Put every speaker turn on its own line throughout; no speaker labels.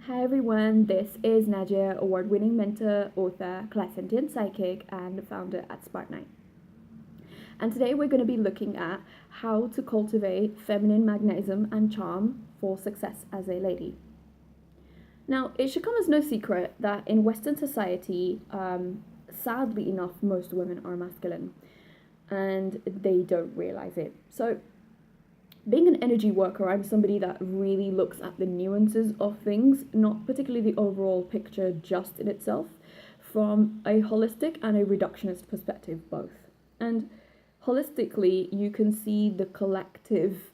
Hi everyone, this is Nadia, award-winning mentor, author, clairsentient psychic, and founder at Spartanite. And today we're going to be looking at how to cultivate feminine magnetism and charm for success as a lady. Now, it should come as no secret that in Western society, sadly enough, most women are masculine, and they don't realize it. So being an energy worker, I'm somebody that really looks at the nuances of things, not particularly the overall picture just in itself, from a holistic and a reductionist perspective, both. And holistically, you can see the collective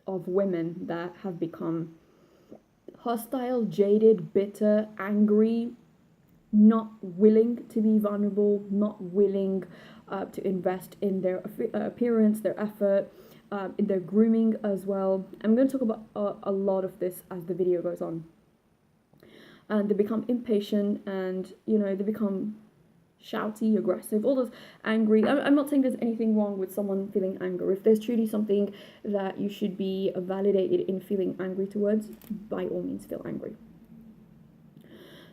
of women that have become hostile, jaded, bitter, angry, not willing to be vulnerable, not willing to invest in their appearance, their effort, in their grooming as well. I'm going to talk about a lot of this as the video goes on. And they become impatient and, they become shouty, aggressive, all those angry. I'm not saying there's anything wrong with someone feeling anger. If there's truly something that you should be validated in feeling angry towards, by all means feel angry.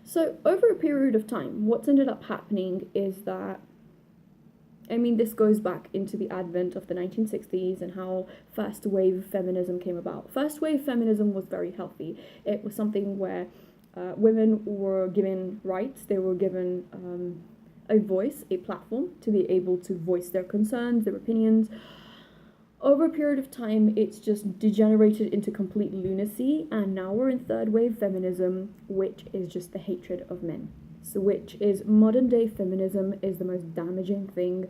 So over a period of time, what's ended up happening is that, this goes back into the advent of the 1960s and how first wave feminism came about. First wave feminism was very healthy. It was something where women were given rights, they were given a voice, a platform to be able to voice their concerns, their opinions. Over a period of time, it's just degenerated into complete lunacy, and now we're in third wave feminism, which is just the hatred of men. So which is modern day feminism is the most damaging thing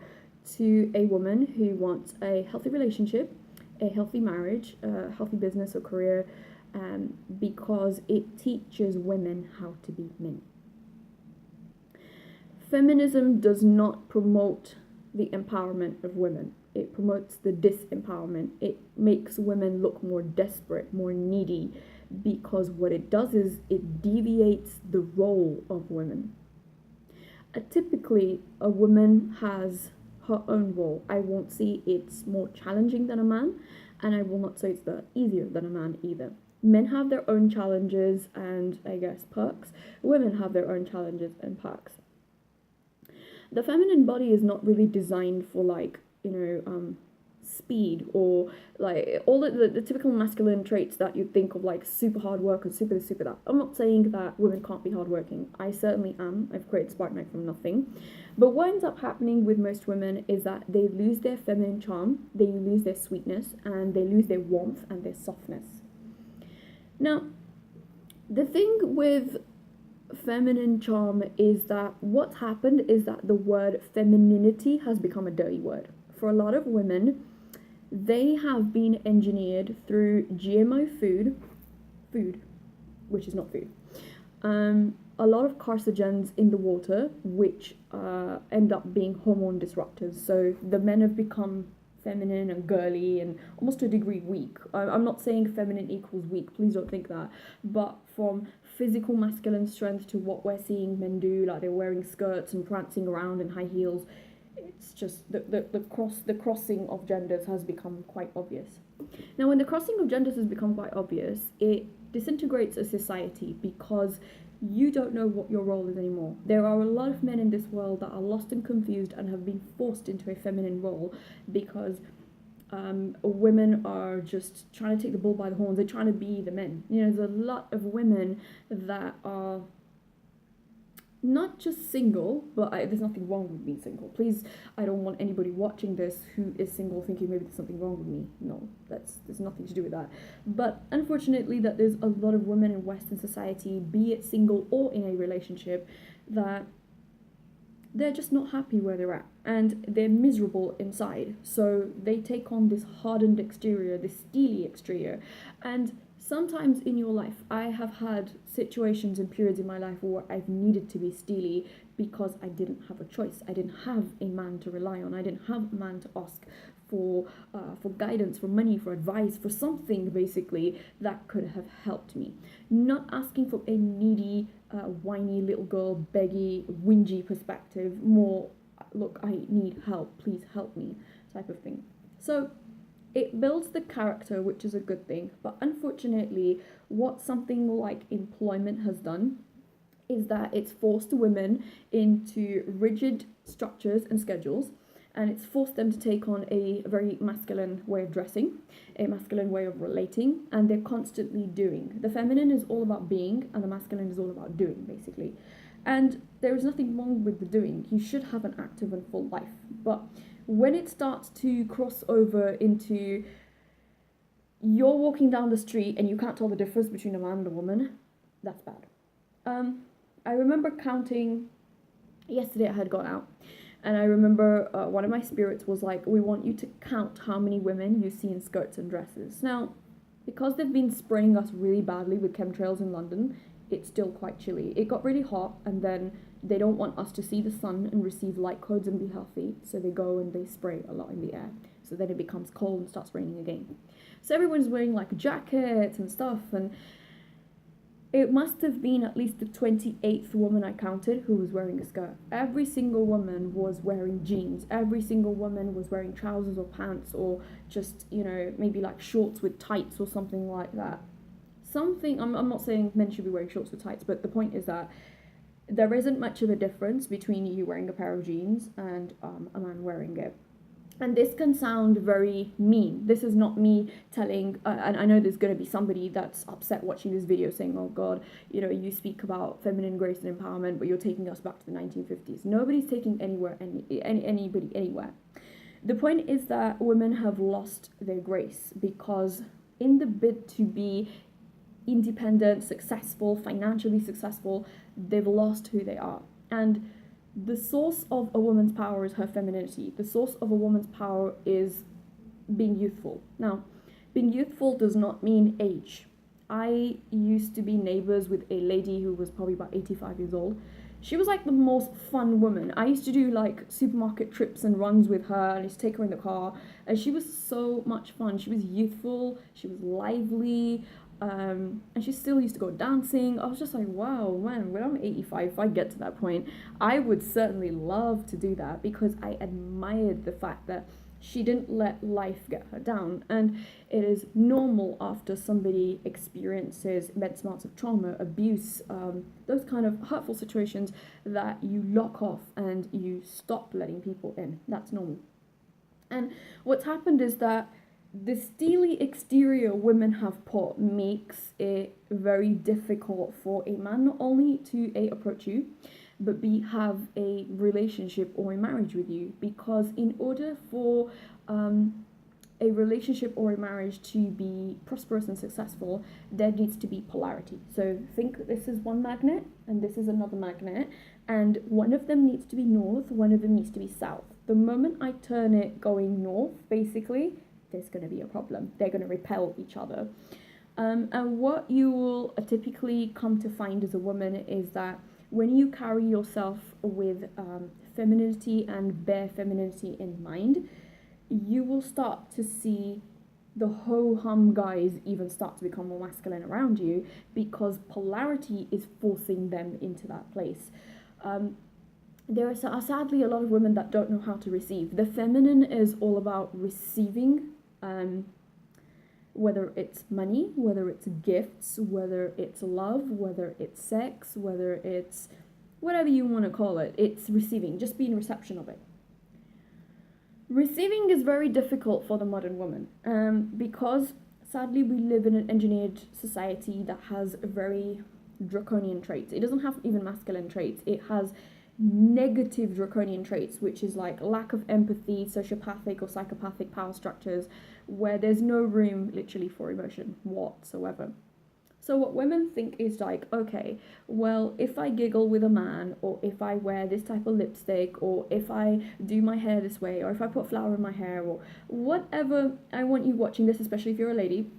to a woman who wants a healthy relationship, a healthy marriage, a healthy business or career, because it teaches women how to be men. Feminism does not promote the empowerment of women. It promotes the disempowerment. It makes women look more desperate, more needy, because what it does is it deviates the role of women. Typically, a woman has her own role. I won't say it's more challenging than a man, and I will not say it's easier than a man either. Men have their own challenges and, I guess, perks. Women have their own challenges and perks. The feminine body is not really designed for speed or like all the typical masculine traits that you'd think of, like super hard work and super that. I'm not saying that women can't be hardworking. I certainly am. I've created Spartanite from nothing. But what ends up happening with most women is that they lose their feminine charm, they lose their sweetness, and they lose their warmth and their softness. Now, the thing with feminine charm is that what's happened is that the word femininity has become a dirty word. For a lot of women, they have been engineered through GMO food, which is not food, a lot of carcinogens in the water, which end up being hormone disruptors. So the men have become feminine and girly and almost to a degree weak. I'm not saying feminine equals weak, please don't think that, but from physical masculine strength to what we're seeing men do, like they're wearing skirts and prancing around in high heels, it's just the crossing of genders has become quite obvious. Now, when the crossing of genders has become quite obvious, it disintegrates a society because you don't know what your role is anymore. There are a lot of men in this world that are lost and confused and have been forced into a feminine role because women are just trying to take the bull by the horns. They're trying to be the men. There's a lot of women that are not just single, but there's nothing wrong with being single. Please, I don't want anybody watching this who is single thinking maybe there's something wrong with me. No, there's nothing to do with that. But unfortunately, that there's a lot of women in Western society, be it single or in a relationship, that they're just not happy where they're at and they're miserable inside. So they take on this hardened exterior, this steely exterior. And sometimes in your life, I have had situations and periods in my life where I've needed to be steely because I didn't have a choice. I didn't have a man to rely on. I didn't have a man to ask for guidance, for money, for advice, for something basically that could have helped me. Not asking for a needy, whiny little girl, beggy, whingy perspective. More, look, I need help, please help me type of thing. So it builds the character, which is a good thing. But unfortunately, what something like employment has done is that it's forced women into rigid structures and schedules, and it's forced them to take on a very masculine way of dressing, a masculine way of relating, and they're constantly doing. The feminine is all about being, and the masculine is all about doing, basically. And there is nothing wrong with the doing. You should have an active and full life. But when it starts to cross over into you're walking down the street and you can't tell the difference between a man and a woman, that's bad. I remember counting, yesterday I had gone out, and I remember one of my spirits was like, we want you to count how many women you see in skirts and dresses. Now, because they've been spraying us really badly with chemtrails in London, it's still quite chilly. It got really hot, and then they don't want us to see the sun and receive light codes and be healthy, so they go and they spray a lot in the air. So then it becomes cold and starts raining again. So everyone's wearing like jackets and stuff, and it must have been at least the 28th woman I counted who was wearing a skirt. Every single woman was wearing jeans. Every single woman was wearing trousers or pants, or just, you know, maybe like shorts with tights or something like that. I'm not saying men should be wearing shorts with tights, but the point is that there isn't much of a difference between you wearing a pair of jeans and a man wearing it. And this can sound very mean. This is not me telling, and I know there's going to be somebody that's upset watching this video saying, oh God, you know, you speak about feminine grace and empowerment, but you're taking us back to the 1950s. Nobody's taking anybody anywhere. The point is that women have lost their grace because in the bid to be independent, successful, financially successful, they've lost who they are. And the source of a woman's power is her femininity. The source of a woman's power is being youthful. Now, being youthful does not mean age. I used to be neighbors with a lady who was probably about 85 years old. She was like the most fun woman. I used to do like supermarket trips and runs with her, and I used to take her in the car, and she was so much fun. She was youthful, she was lively, and she still used to go dancing. I was just like, wow, man, when I'm 85, if I get to that point, I would certainly love to do that, because I admired the fact that she didn't let life get her down. And it is normal after somebody experiences immense amounts of trauma, abuse, those kind of hurtful situations, that you lock off and you stop letting people in. That's normal. And what's happened is that the steely exterior women have put makes it very difficult for a man not only to A, approach you, but B, have a relationship or a marriage with you. Because in order for a relationship or a marriage to be prosperous and successful, there needs to be polarity. So think this is one magnet and this is another magnet, and one of them needs to be north, one of them needs to be south. The moment I turn it going north, basically, there's going to be a problem. They're going to repel each other. And what you will typically come to find as a woman is that when you carry yourself with femininity and bare femininity in mind, you will start to see the ho-hum guys even start to become more masculine around you, because polarity is forcing them into that place. There are sadly a lot of women that don't know how to receive. The feminine is all about receiving, whether it's money, whether it's gifts, whether it's love, whether it's sex, whether it's whatever you want to call it. It's receiving, just be in reception of it. Receiving is very difficult for the modern woman, because sadly we live in an engineered society that has very draconian traits. It doesn't have even masculine traits. It has negative draconian traits, which is like lack of empathy, sociopathic or psychopathic power structures, where there's no room literally for emotion whatsoever. So what women think is like, okay, well, if I giggle with a man, or if I wear this type of lipstick, or if I do my hair this way, or if I put flour in my hair, or whatever, I want you watching this, especially if you're a lady,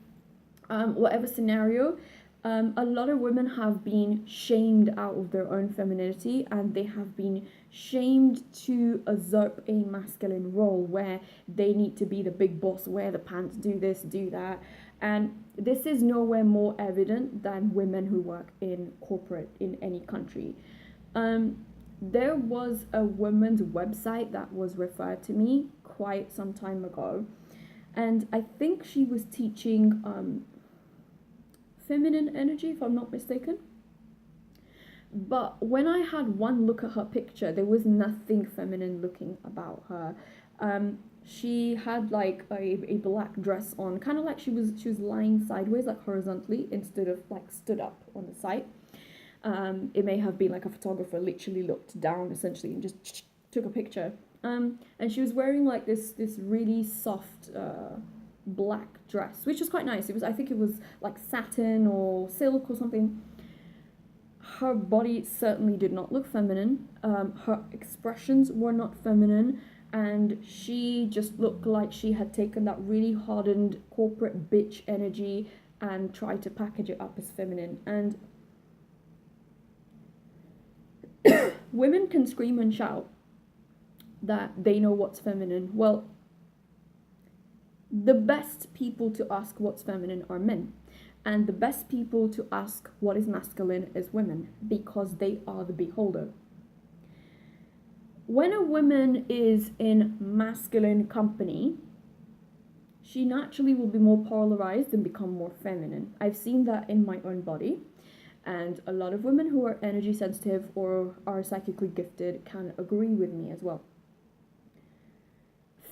whatever scenario, a lot of women have been shamed out of their own femininity, and they have been shamed to usurp a masculine role where they need to be the big boss, wear the pants, do this, do that. And this is nowhere more evident than women who work in corporate in any country. There was a women's website that was referred to me quite some time ago, And I think she was teaching feminine energy, if I'm not mistaken. But when I had one look at her picture, there was nothing feminine looking about her. She had like a black dress on, kind of like she was lying sideways, like horizontally, instead of like stood up on the side. It may have been like a photographer literally looked down essentially and just took a picture. And she was wearing like this really soft black dress, which was quite nice. I think it was like satin or silk or something. Her body certainly did not look feminine. Her expressions were not feminine, and she just looked like she had taken that really hardened corporate bitch energy and tried to package it up as feminine. And women can scream and shout that they know what's feminine. Well, the best people to ask what's feminine are men. And the best people to ask what is masculine is women, because they are the beholder. When a woman is in masculine company, she naturally will be more polarized and become more feminine. I've seen that in my own body, and a lot of women who are energy sensitive or are psychically gifted can agree with me as well.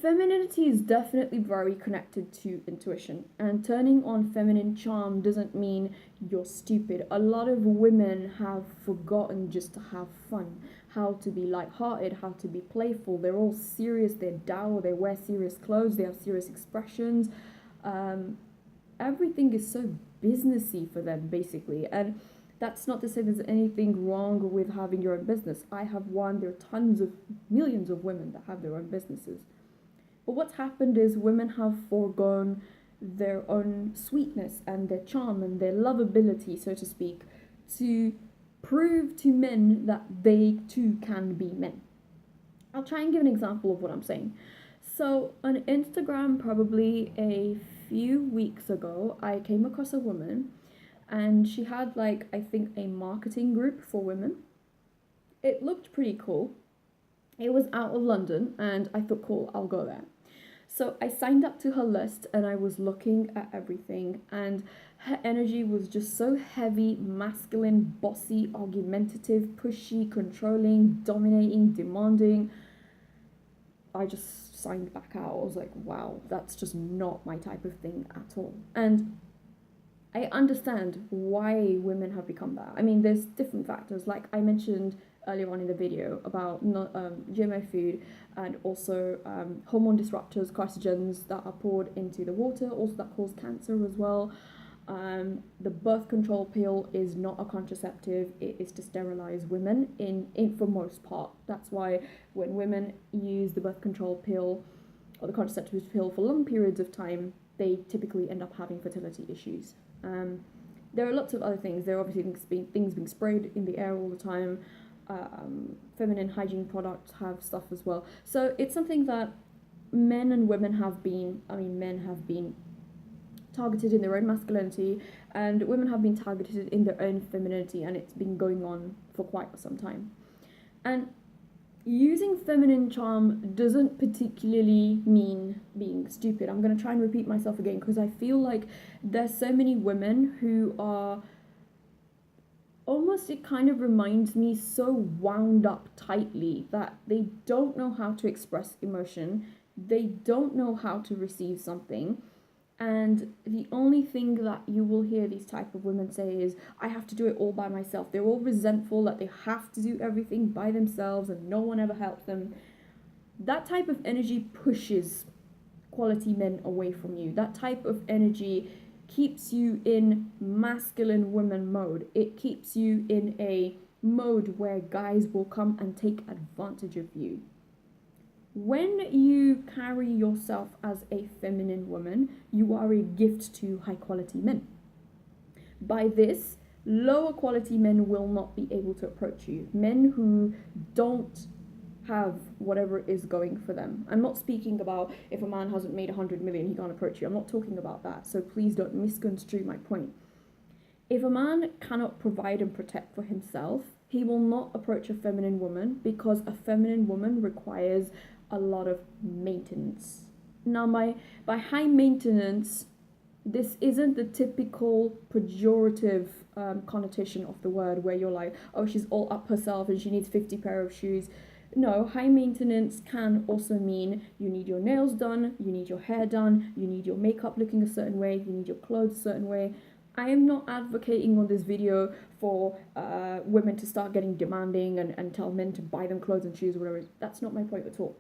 Femininity is definitely very connected to intuition, and turning on feminine charm doesn't mean you're stupid. A lot of women have forgotten just to have fun, how to be lighthearted, how to be playful. They're all serious, they're dour, they wear serious clothes, they have serious expressions. Everything is so businessy for them, basically. And that's not to say there's anything wrong with having your own business. I have one, there are tons of millions of women that have their own businesses. But what's happened is women have foregone their own sweetness and their charm and their lovability, so to speak, to prove to men that they too can be men. I'll try and give an example of what I'm saying. So on Instagram, probably a few weeks ago, I came across a woman, and she had like, I think, a marketing group for women. It looked pretty cool. It was out of London, and I thought, cool, I'll go there. So I signed up to her list, and I was looking at everything, and her energy was just so heavy, masculine, bossy, argumentative, pushy, controlling, dominating, demanding. I just signed back out. I was like, wow, that's just not my type of thing at all. And I understand why women have become that. I mean, there's different factors, like I mentioned earlier on in the video about GMO food, and also hormone disruptors, carcinogens that are poured into the water, also that cause cancer as well. The birth control pill is not a contraceptive. It is to sterilize women in for most part. That's why when women use the birth control pill or the contraceptive pill for long periods of time, they typically end up having fertility issues. There are lots of other things. There are obviously things being sprayed in the air all the time. Feminine hygiene products have stuff as well. So it's something that men and women have been, men have been targeted in their own masculinity, and women have been targeted in their own femininity, and it's been going on for quite some time. And using feminine charm doesn't particularly mean being stupid. I'm going to try and repeat myself again, because I feel like there's so many women who are almost, it kind of reminds me, so wound up tightly that they don't know how to express emotion, they don't know how to receive something, and the only thing that you will hear these type of women say is, I have to do it all by myself. They're all resentful that they have to do everything by themselves and no one ever helped them. That type of energy pushes quality men away from you. That type of energy keeps you in masculine woman mode. It keeps you in a mode where guys will come and take advantage of you. When you carry yourself as a feminine woman, you are a gift to high quality men. By this, lower quality men will not be able to approach you. Men who don't have whatever is going for them. I'm not speaking about if a man hasn't made 100 million, he can't approach you. I'm not talking about that, so please don't misconstrue my point. If a man cannot provide and protect for himself, he will not approach a feminine woman, because a feminine woman requires a lot of maintenance. Now, by high maintenance, this isn't the typical pejorative connotation of the word where you're like, oh, she's all up herself and she needs 50 pair of shoes. No, high maintenance can also mean you need your nails done, you need your hair done, you need your makeup looking a certain way, you need your clothes a certain way. I am not advocating on this video for women to start getting demanding and tell men to buy them clothes and shoes or whatever. That's not my point at all.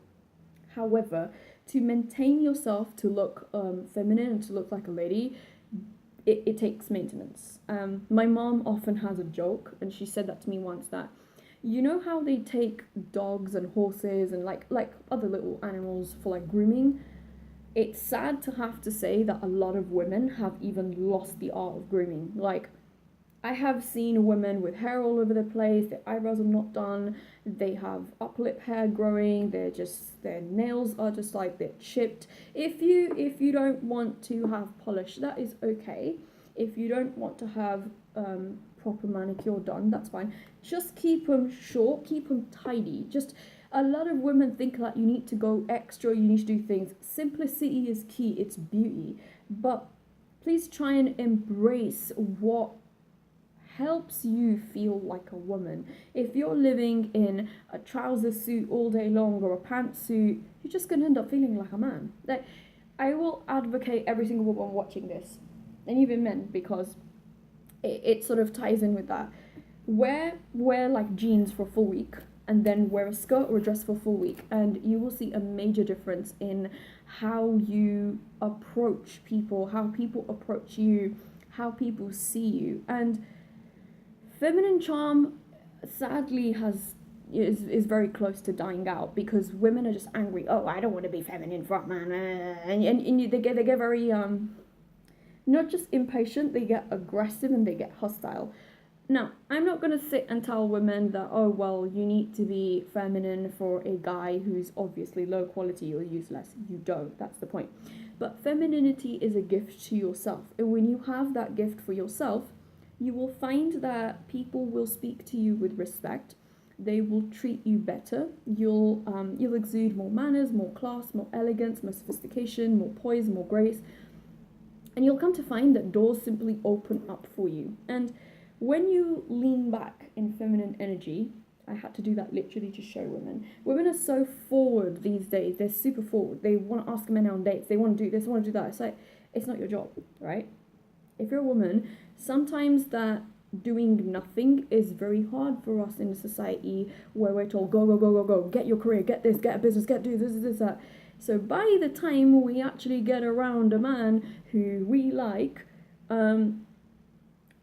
However, to maintain yourself to look feminine and to look like a lady, it takes maintenance. My mom often has a joke, and she said that to me once, that you know how they take dogs and horses and like other little animals for like grooming? It's sad to have to say that a lot of women have even lost the art of grooming. Like, I have seen women with hair all over the place, their eyebrows are not done, they have upper lip hair growing, their nails are just like they're chipped. If you don't want to have polish, that is okay. If you don't want to have proper manicure done, that's fine. Just keep them short, keep them tidy. Just a lot of women think that you need to go extra, you need to do things. Simplicity is key, it's beauty. But please try and embrace what helps you feel like a woman. If you're living in a trouser suit all day long or a pantsuit, you're just going to end up feeling like a man. Like, I will advocate every single woman watching this, and even men, because it sort of ties in with that. Wear like jeans for a full week, and then wear a skirt or a dress for a full week, and you will see a major difference in how you approach people, how people approach you, how people see you. And feminine charm, sadly, is very close to dying out because women are just angry. Oh, I don't want to be feminine for a man, and they get very not just impatient, they get aggressive and they get hostile. Now, I'm not going to sit and tell women that, oh, well, you need to be feminine for a guy who's obviously low quality or useless. You don't. That's the point. But femininity is a gift to yourself. And when you have that gift for yourself, you will find that people will speak to you with respect. They will treat you better. You'll exude more manners, more class, more elegance, more sophistication, more poise, more grace. And you'll come to find that doors simply open up for you. And when you lean back in feminine energy, I had to do that literally to show women. Women are so forward these days. They're super forward. They want to ask men on dates. They want to do this, want to do that. It's like, it's not your job, right? If you're a woman, sometimes that doing nothing is very hard for us in a society where we're told, go, go, go, go, go, get your career, get this, get a business, get do this, that. So by the time we actually get around a man who we like,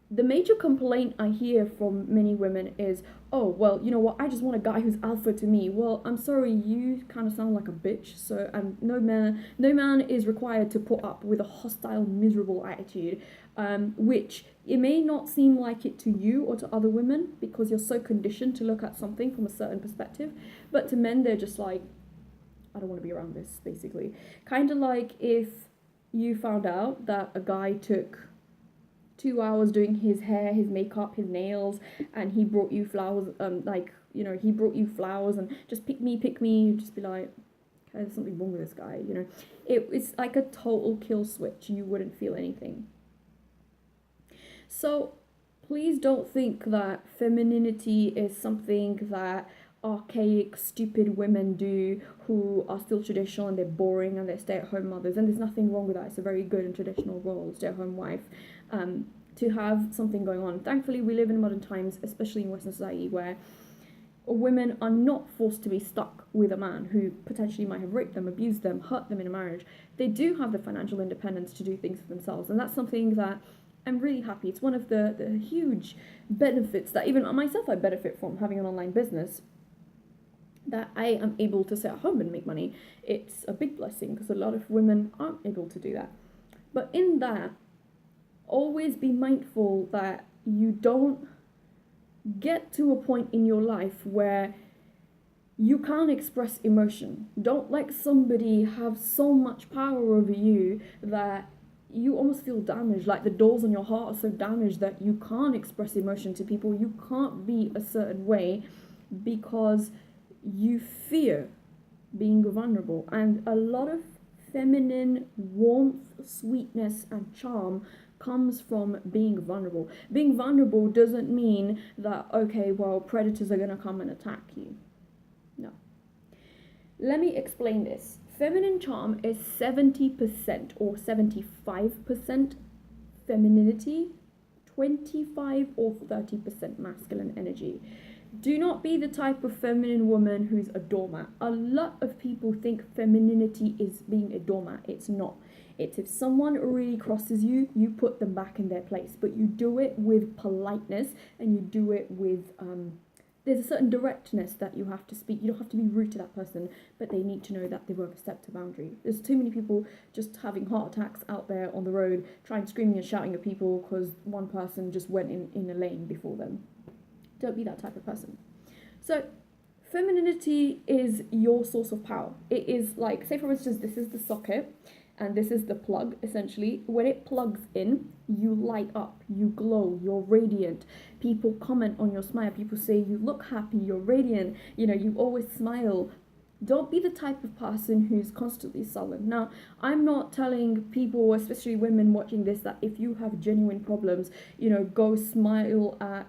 the major complaint I hear from many women is, oh, well, you know what, I just want a guy who's alpha to me. Well, I'm sorry, you kind of sound like a bitch. So no man is required to put up with a hostile, miserable attitude, which it may not seem like it to you or to other women because you're so conditioned to look at something from a certain perspective. But to men, they're just like, I don't want to be around this, basically. Kind of like if you found out that a guy took 2 hours doing his hair, his makeup, his nails, and he brought you flowers, he brought you flowers and just pick me, you'd just be like, okay, there's something wrong with this guy, you know. It's like a total kill switch. You wouldn't feel anything. So please don't think that femininity is something that archaic, stupid women do who are still traditional and they're boring and they're stay-at-home mothers. And there's nothing wrong with that. It's a very good and traditional role, stay-at-home wife, to have something going on. Thankfully, we live in modern times, especially in Western society, where women are not forced to be stuck with a man who potentially might have raped them, abused them, hurt them in a marriage. They do have the financial independence to do things for themselves, and that's something that I'm really happy. It's one of the huge benefits that even myself I benefit from having an online business, that I am able to sit at home and make money. It's a big blessing because a lot of women aren't able to do that. But in that, always be mindful that you don't get to a point in your life where you can't express emotion. Don't let somebody have so much power over you that you almost feel damaged, like the doors on your heart are so damaged that you can't express emotion to people. You can't be a certain way because you fear being vulnerable. And a lot of feminine warmth, sweetness, and charm comes from being vulnerable. Being vulnerable doesn't mean that, okay, well, predators are going to come and attack you. No. Let me explain this. Feminine charm is 70% or 75% femininity, 25 or 30% masculine energy. Do not be the type of feminine woman who's a doormat. A lot of people think femininity is being a doormat. It's not. It's if someone really crosses you, you put them back in their place. But you do it with politeness, and you do it with there's a certain directness that you have to speak. You don't have to be rude to that person, but they need to know that they won't step a boundary. There's too many people just having heart attacks out there on the road, screaming and shouting at people because one person just went in a lane before them. Don't be that type of person. So femininity is your source of power. It is like, say for instance, this is the socket and this is the plug, essentially. When it plugs in, you light up, you glow, you're radiant. People comment on your smile. People say you look happy, you're radiant, you always smile. Don't be the type of person who's constantly sullen. Now, I'm not telling people, especially women watching this, that if you have genuine problems, go smile at,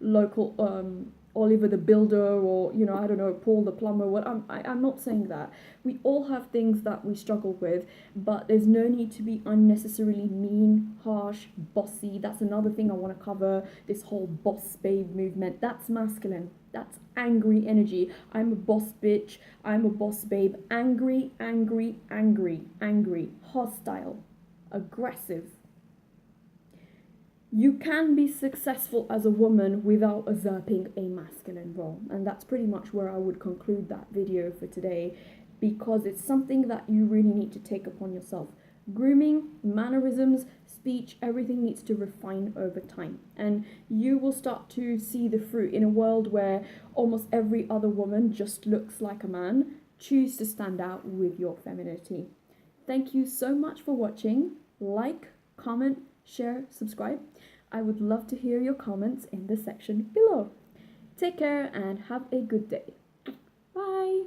local Oliver the Builder or, I don't know, Paul the Plumber. I'm not saying that. We all have things that we struggle with, but there's no need to be unnecessarily mean, harsh, bossy. That's another thing I want to cover, this whole boss babe movement. That's masculine. That's angry energy. I'm a boss bitch. I'm a boss babe. Angry, angry, angry, angry, hostile, aggressive. You can be successful as a woman without usurping a masculine role. And that's pretty much where I would conclude that video for today, because it's something that you really need to take upon yourself. Grooming, mannerisms, speech, everything needs to refine over time. And you will start to see the fruit in a world where almost every other woman just looks like a man. Choose to stand out with your femininity. Thank you so much for watching. Like, comment, share, subscribe. I would love to hear your comments in the section below. Take care and have a good day. Bye.